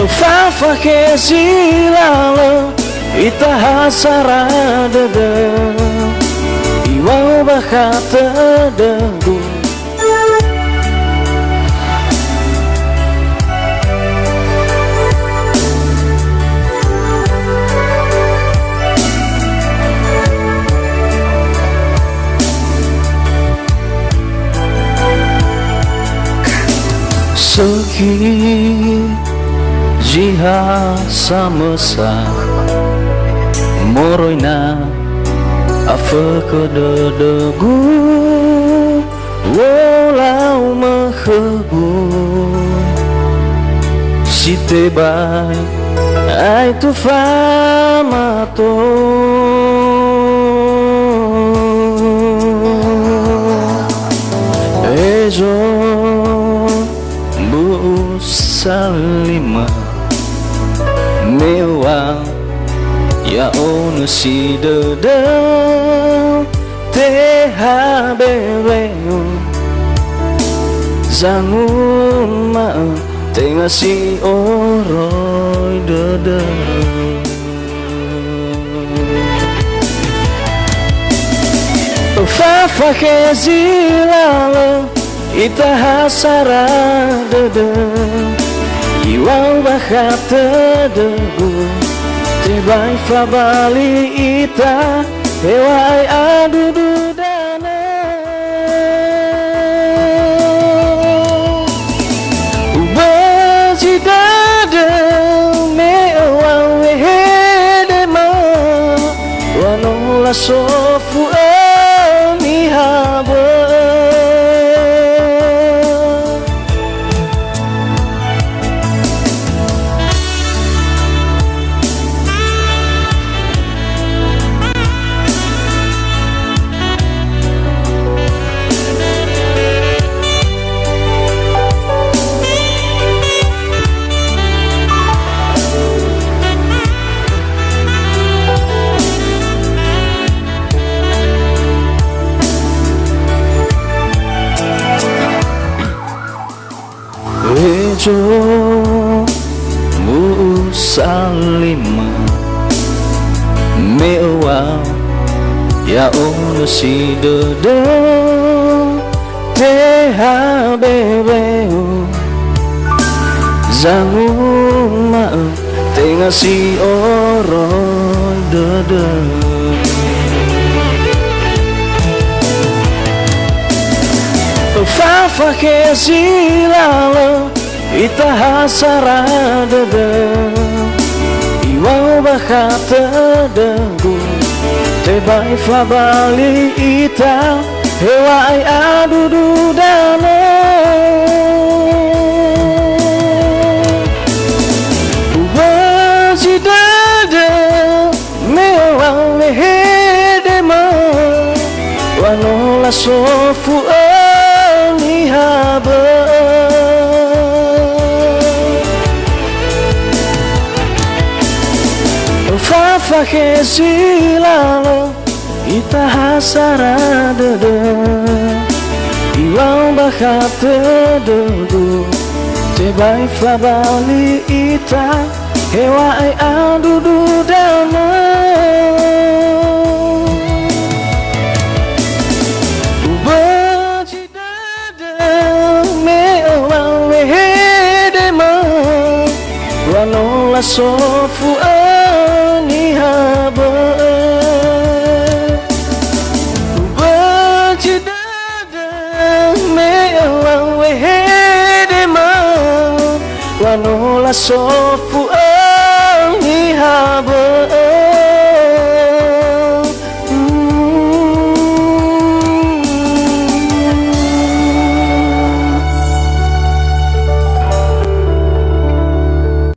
Fafa ke silala ita hasarada iwau bakata dagu Seki jiha samasa moroina afa kededegu walau mahebu site bai ai tu famato ejo bu salima mewah ya onu si dedeu THBW zangu ma tengah si oroi dedeu Fafa ke zilala ita hasara dedeu iwau bakata degu Tebai fabali ita hewai adudu dana ubaji dada mewang wehedema wanola sofu amihaba Ejo musalima mewah ya ono si dedeu THBW zangu ma tengah si oroi dedeu Fafa ke silala ita hasara dedeu iwau bakata degu tebai fabali ita hewai adudu dana ubaji dada mewang lehedema wanola sofu haba Fafa ke silala ita hasara dedeu iwau bakata degu tebai fabali ita hewai adudu dana wanola sofu amihaba ubaji dada mewang wehedema wanola sofu amihaba